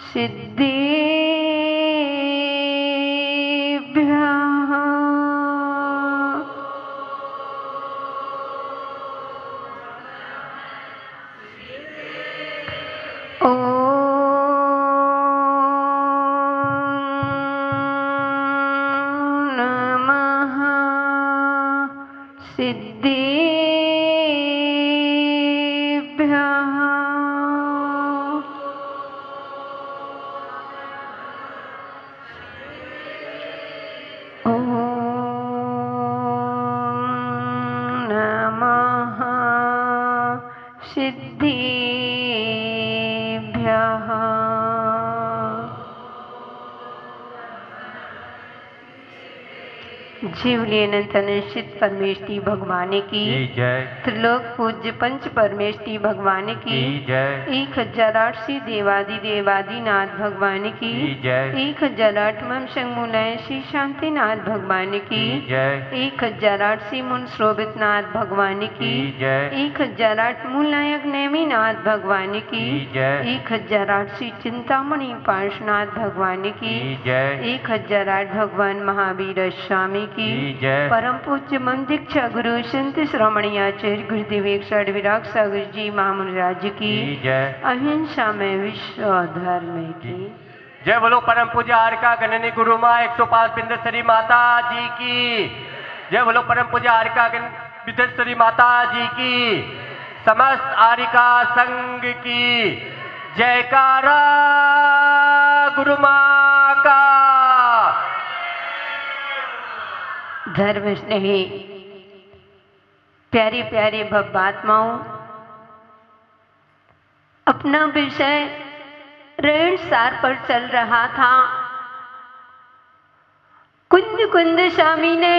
सिद्धिभ्यः। सिद्धिभ्यः। ॐ नमः सिद्धिभ्यः। जीवली अनंत निश्चित परमेष्टि भगवान की जय। त्रिलोक पूज्य पंच परमेष्टि भगवान की जय। 1008 देवादिदेवादिनाथ भगवान की जय। 1008 शंमुनय श्री शांतिनाथ भगवान की जय। 1008 मुन श्रोभितनाथ भगवान की जय। 1008 मूलनायक नेमीनाथ भगवान की जय। 1008 चिंतामणि पार्श्वनाथ भगवान की जय। 1008 भगवान महावीर स्वामी की जय। परम पूज्य मम दीक्षा गुरु संत श्रोमणी आचार्य गुरुदेव एक विराग सागर जी महामुनिराज की जय। अहिंसा में विश्व धर्म की जय। बोलो परम पूज्य आर्का गणनी गुरु माँ 105 बिंदेश्वरी माता जी की जय। बोलो परम पूज्य आर्का बिंदेश्वरी माता जी की समस्त आरिका संघ की जयकारा गुरु माँ का। धर्म स्नेही प्यारी प्यारी भव्यात्माओं, अपना विषय ऋण सार पर चल रहा था। कुंद कुंद स्वामी ने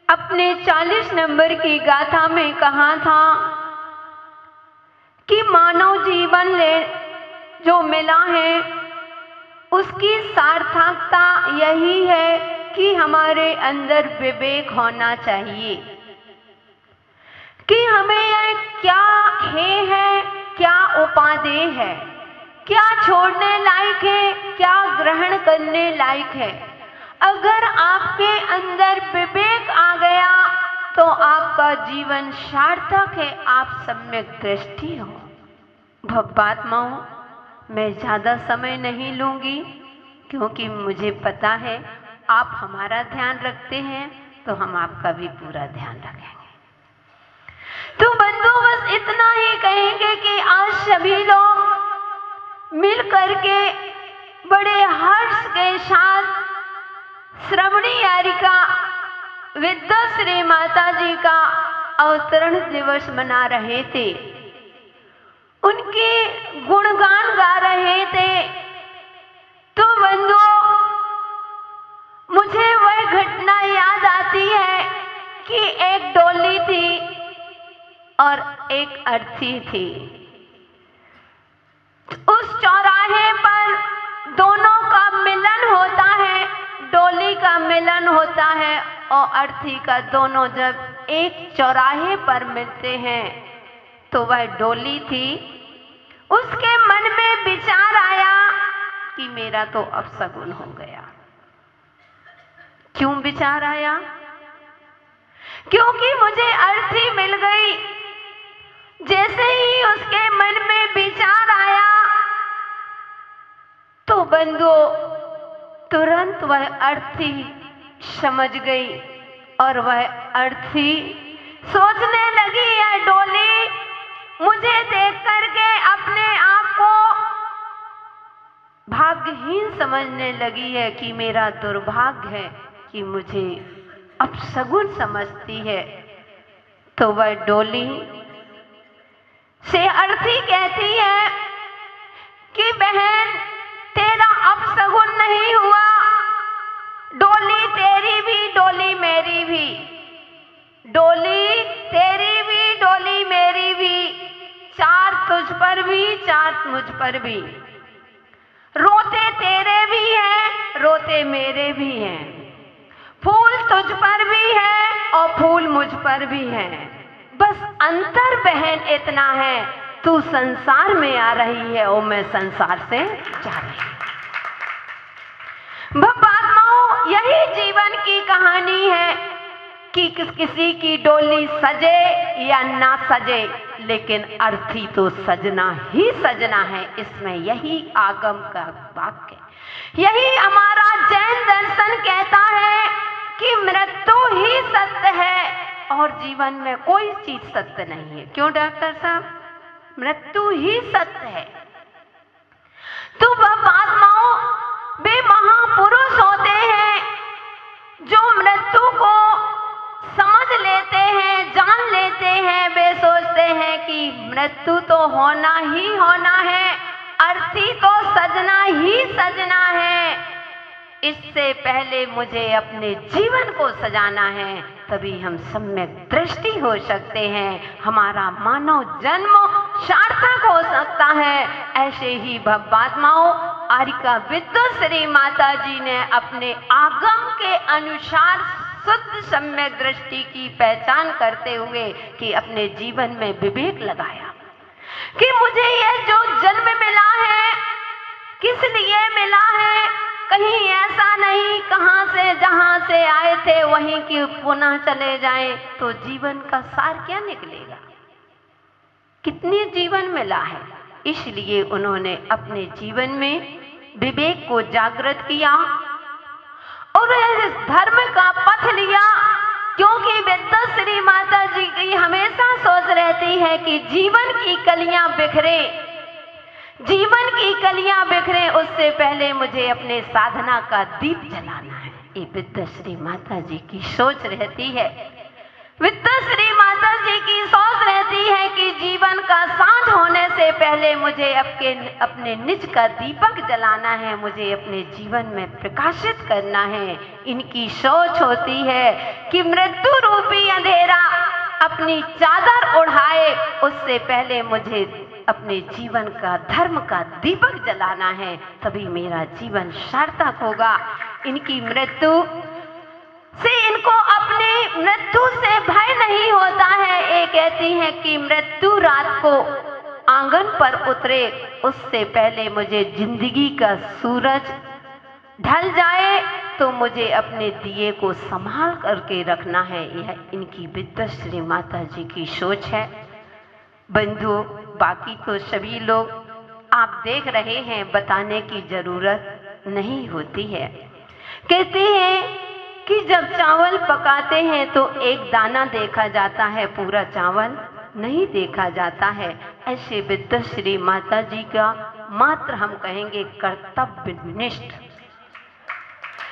अपने 40 नंबर की गाथा में कहा था कि मानव जीवन जो मिला है उसकी सार्थकता यही है कि हमारे अंदर विवेक होना चाहिए कि हमें यह क्या है, क्या उपादेय है, क्या छोड़ने लायक है, क्या ग्रहण करने लायक है। अगर आपके अंदर विवेक आ गया तो आपका जीवन सार्थक है, आप सम्यक दृष्टि हो। भव्यात्माओं, मैं ज्यादा समय नहीं लूंगी क्योंकि मुझे पता है आप हमारा ध्यान रखते हैं तो हम आपका भी पूरा ध्यान रखेंगे। तो बंधु, बस इतना ही कहेंगे कि आज सभी लोग मिल करके बड़े हर्ष के साथ श्रवणी यारिका विद्याश्री माता जी का अवतरण दिवस मना रहे थे, उनके गुणगान गा रहे थे। तो बंधुओं, मुझे वह घटना याद आती है कि एक डोली थी और एक अर्थी थी। उस चौराहे पर दोनों का मिलन होता है, डोली का मिलन होता है और अर्थी का। दोनों जब एक चौराहे पर मिलते हैं तो वह डोली थी, उसके मन में विचार आया कि मेरा तो अपशगुन हो गया। क्यों विचार आया? क्योंकि मुझे अर्थी मिल गई। जैसे ही उसके मन में विचार आया तो बंधुओं, तुरंत वह अर्थी समझ गई और वह अर्थी सोचने लगी, यह डोली मुझे देख करके अपने आप को भाग्यहीन समझने लगी है कि मेरा दुर्भाग्य है कि मुझे अपशगुन समझती है। तो वह डोली से अर्थी कहती है कि बहन, तेरा अपशगुन नहीं हुआ, डोली तेरी भी, डोली मेरी भी, डोली तेरी भी, डोली मेरी भी, चार तुझ पर भी, चार मुझ पर भी, रोते तेरे भी हैं, रोते मेरे भी हैं, फूल तुझ पर भी है और फूल मुझ पर भी है। बस अंतर बहन इतना है, तू संसार में आ रही है और मैं संसार से जा रही हूँ। आत्माओं, यही जीवन की कहानी है कि किसी की डोली सजे या ना सजे, लेकिन अर्थी तो सजना ही सजना है। इसमें यही आगम का वाक्य, यही हमारा जैन दर्शन कहता है कि मृत्यु ही सत्य है और जीवन में कोई चीज सत्य नहीं है। क्यों डॉक्टर साहब? मृत्यु ही सत्य है। तो आत्माओं, वे महापुरुष होते हैं जो मृत्यु को समझ लेते हैं, जान लेते हैं। वे सोचते हैं कि मृत्यु तो होना ही होना है, अर्थी तो सजना ही सजना है। इससे पहले मुझे अपने जीवन को सजाना है, तभी हम सम्यक दृष्टि हो सकते हैं, हमारा मानव जन्म सार्थक हो सकता है। ऐसे ही भव्यात्माओं, आरिका विद्वश्री माता जी ने अपने आगम के अनुसार शुद्ध सम्यक दृष्टि की पहचान करते हुए कि अपने जीवन में विवेक लगाया कि मुझे यह जो जन्म मिला है किस लिए मिला है। कहीं ऐसा नहीं कहां से जहां से आए थे वहीं की पुनः चले जाएं तो जीवन का सार क्या निकलेगा? कितनी जीवन मिला है। इसलिए उन्होंने अपने जीवन में विवेक को जागृत किया और धर्म का पथ लिया, क्योंकि विद्वश्री माता जी की हमेशा सोच रहती है कि जीवन की कलियां बिखरे, जीवन की कलियां बिखरे, उससे पहले मुझे अपने साधना का दीप जलाना है। ये विद्वश्री माता जी की सोच रहती है। विद्वश्री माता जी की सोच रहती है कि जीवन का सांझ होने से पहले मुझे अपने निज का दीपक जलाना है, मुझे अपने जीवन में प्रकाशित करना है। इनकी सोच होती है कि मृत्यु रूपी अंधेरा अपनी चादर उड़ाए, उससे पहले मुझे अपने जीवन का धर्म का दीपक जलाना है, तभी मेरा जीवन सार्थक होगा। इनकी मृत्यु से इनको अपने मृत्यु से भय नहीं होता है। ये कहती हैं कि मृत्यु रात को आंगन पर उतरे, उससे पहले मुझे जिंदगी का सूरज ढल जाए तो मुझे अपने दिए को संभाल करके रखना है। यह इनकी विद्वश्री माता जी की सोच है। बंधु, बाकी तो सभी लोग आप देख रहे हैं, बताने की जरूरत नहीं होती है। कहते हैं कि जब चावल पकाते हैं तो एक दाना देखा जाता है, पूरा चावल नहीं देखा जाता है। ऐसे विद्वश्री माता जी का मात्र हम कहेंगे कर्तव्यनिष्ठ,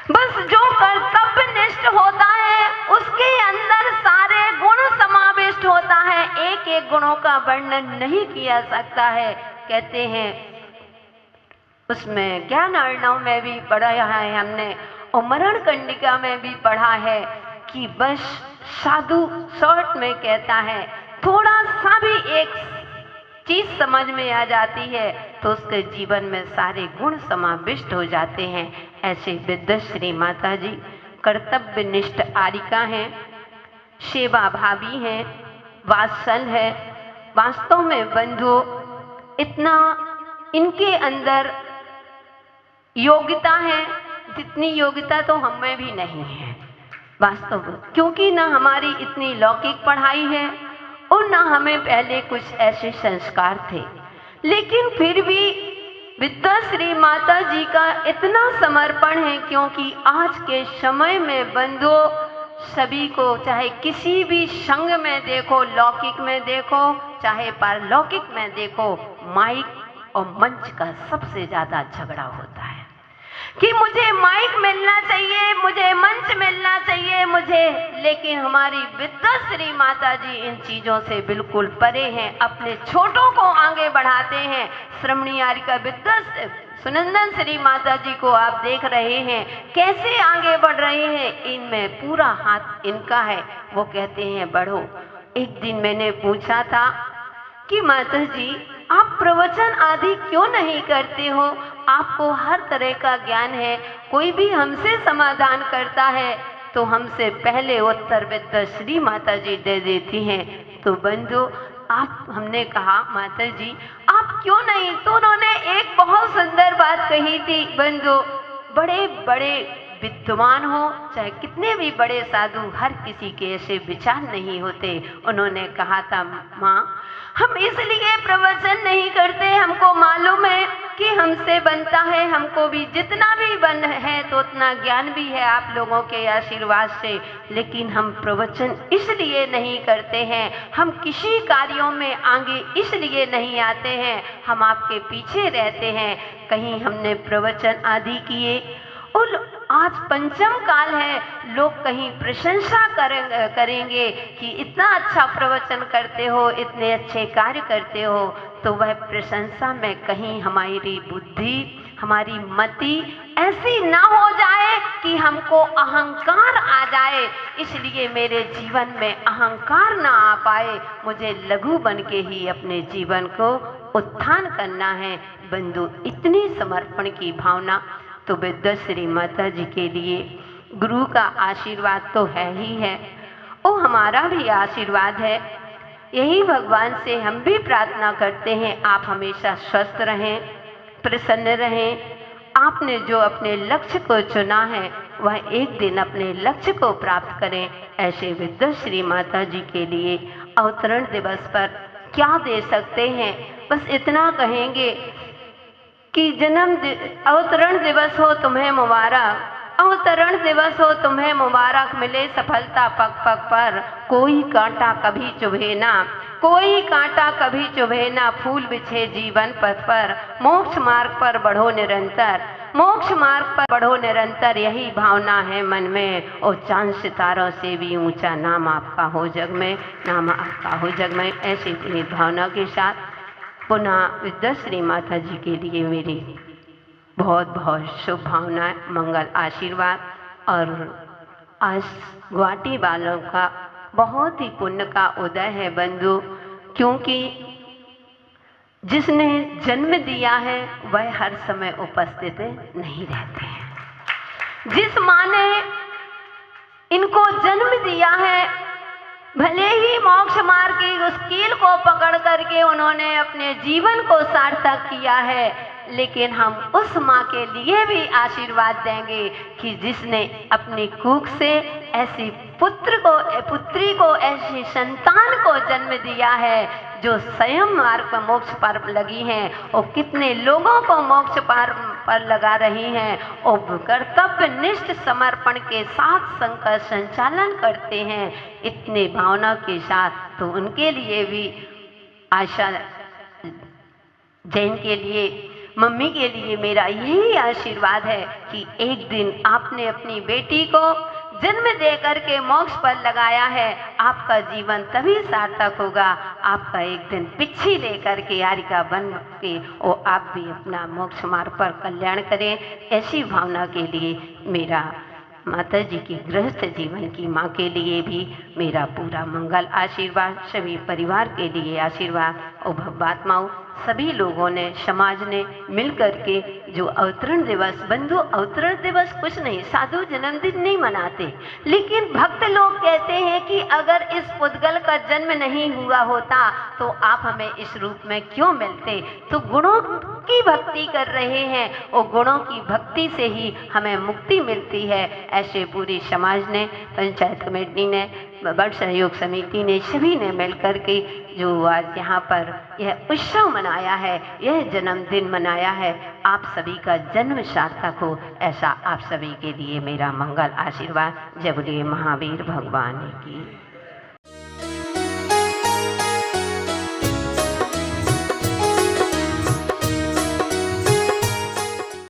बस जो कर्तव्यनिष्ठ होता है उसके अंदर सारे गुण समाविष्ट होता है। एक एक गुणों का वर्णन नहीं किया सकता है। कहते हैं उसमें ज्ञान अर्णव में भी पढ़ा है हमने और मरण कंडिका में भी पढ़ा है कि बस साधु शॉर्ट में कहता है, थोड़ा सा भी एक चीज समझ में आ जाती है तो उसके जीवन में सारे गुण समाविष्ट हो जाते हैं। ऐसे विद्वश्री माता जी कर्तव्यनिष्ठ आरिका हैं, सेवा भावी हैं, वात्सल है। वास्तव में बंधु, इतना इनके अंदर योग्यता है जितनी योग्यता तो हमें भी नहीं है वास्तव में, क्योंकि ना हमारी इतनी लौकिक पढ़ाई है और ना हमें पहले कुछ ऐसे संस्कार थे। लेकिन फिर भी विद्वश्री माता जी का इतना समर्पण है, क्योंकि आज के समय में बंधु सभी को, चाहे किसी भी संघ में देखो, लौकिक में देखो चाहे पारलौकिक में देखो, माइक और मंच का सबसे ज्यादा झगड़ा होता है कि मुझे माइक मिलना चाहिए, मुझे मंच मिलना चाहिए मुझे। लेकिन हमारी विद्वश्री माता जी इन चीजों से बिल्कुल परे हैं, अपने छोटों को आगे बढ़ाते हैं। श्रमणी आरिका विद्वश्री सुनंदन श्री माता जी को आप देख रहे हैं कैसे आगे बढ़ रहे हैं, इनमें पूरा हाथ इनका है। वो कहते हैं बढ़ो। एक दिन मैंने पूछा था कि माता जी आप प्रवचन आदि क्यों नहीं करते हो, आपको हर तरह का ज्ञान है, कोई भी हमसे समाधान करता है तो हमसे पहले उत्तर विद्वश्री माता जी दे देती हैं। तो बंधु, आप, हमने कहा माता जी आप क्यों नहीं, तो उन्होंने एक बहुत सुंदर बात कही थी। बंधु, बड़े बड़े विद्वान हो चाहे कितने भी बड़े साधु, हर किसी के ऐसे विचार नहीं होते। उन्होंने कहा था माँ, हम इसलिए प्रवचन नहीं करते, हमको मालूम है कि हमसे बनता है, हमको भी जितना भी बन है तो उतना ज्ञान भी है आप लोगों के आशीर्वाद से, लेकिन हम प्रवचन इसलिए नहीं करते हैं, हम किसी कार्यों में आगे इसलिए नहीं आते हैं, हम आपके पीछे रहते हैं। कहीं हमने प्रवचन आदि किए और आज पंचम काल है, लोग कहीं प्रशंसा करेंगे कि इतना अच्छा प्रवचन करते हो, इतने अच्छे कार्य करते हो, तो वह प्रशंसा में कहीं हमारी बुद्धि, हमारी मति ऐसी ना हो जाए कि हमको अहंकार आ जाए। इसलिए मेरे जीवन में अहंकार ना आ पाए, मुझे लघु बन के ही अपने जीवन को उत्थान करना है। बंधु, इतनी समर्पण की भावना तो विद्याश्री माता जी के लिए गुरु का आशीर्वाद तो है ही है, वो हमारा भी आशीर्वाद है। यही भगवान से हम भी प्रार्थना करते हैं, आप हमेशा स्वस्थ रहें, प्रसन्न रहें। आपने जो अपने लक्ष्य को चुना है वह एक दिन अपने लक्ष्य को प्राप्त करें। ऐसे विद्याश्री माता जी के लिए अवतरण दिवस पर क्या दे सकते हैं, बस इतना कहेंगे कि अवतरण दिवस हो तुम्हें मुबारक, अवतरण दिवस हो तुम्हें मुबारक, मिले सफलता पग पग पर, कोई कांटा कभी चुभे ना, कोई कांटा कभी चुभे ना, फूल बिछे जीवन पथ पर, मोक्ष मार्ग पर बढ़ो निरंतर, मोक्ष मार्ग पर बढ़ो निरंतर, यही भावना है मन में, और चांद सितारों से भी ऊंचा नाम आपका हो जग में, नाम आपका हो जग में। ऐसी पूरी भावना के साथ पुनः विद्याश्री माता जी के लिए मेरी बहुत बहुत शुभभावनाएं, मंगल आशीर्वाद। और आज गुवाहाटी वालों का बहुत ही पुण्य का उदय है बंधु, क्योंकि जिसने जन्म दिया है वह हर समय उपस्थित नहीं रहते हैं। जिस माँ ने इनको जन्म दिया है, भले ही मोक्ष मार्ग की उस कील को पकड़ करके उन्होंने अपने जीवन को सार्थक किया है, लेकिन हम उस माँ के लिए भी आशीर्वाद देंगे कि जिसने अपनी कूख से ऐसी पुत्री को ऐसी संतान को जन्म दिया है जो स्वयं मार्ग पर मोक्ष पर लगी हैं, और कितने लोगों को मोक्ष पर लगा रही हैं, और कर्तव्य निष्ठ समर्पण के साथ संघ का संचालन करते हैं इतने भावना के साथ। तो उनके लिए भी आशा, जैन के लिए, मम्मी के लिए मेरा यही आशीर्वाद है कि एक दिन आपने अपनी बेटी को जन्म दे करके मोक्ष पर लगाया है, आपका जीवन तभी सार्थक होगा। आपका एक दिन पिच्छी लेकर के यारिका बन के और आप भी अपना मोक्ष मार्ग पर कल्याण करें। ऐसी भावना के लिए मेरा माता जी की गृहस्थ जीवन की माँ के लिए भी मेरा पूरा मंगल आशीर्वाद, सभी परिवार के लिए आशीर्वाद। और भगवात्माओं, सभी लोगों ने, समाज ने मिल करके जो अवतरण दिवस, बंधु अवतरण दिवस कुछ नहीं, साधु जन्मदिन नहीं मनाते, लेकिन भक्त लोग कहते हैं कि अगर इस पुद्गल का जन्म नहीं हुआ होता तो आप हमें इस रूप में क्यों मिलते। तो गुणों की भक्ति कर रहे हैं और गुणों की भक्ति से ही हमें मुक्ति मिलती है। ऐसे पूरी समाज ने, पंचायत कमेटी ने, बड़ सहयोग समिति ने, सभी ने मिलकर के जो आज यहाँ पर यह उत्सव मनाया है, यह जन्मदिन मनाया है, आप सभी का जन्म सार्थक हो, ऐसा आप सभी के लिए मेरा मंगल आशीर्वाद। जय बोलिए महावीर भगवान की।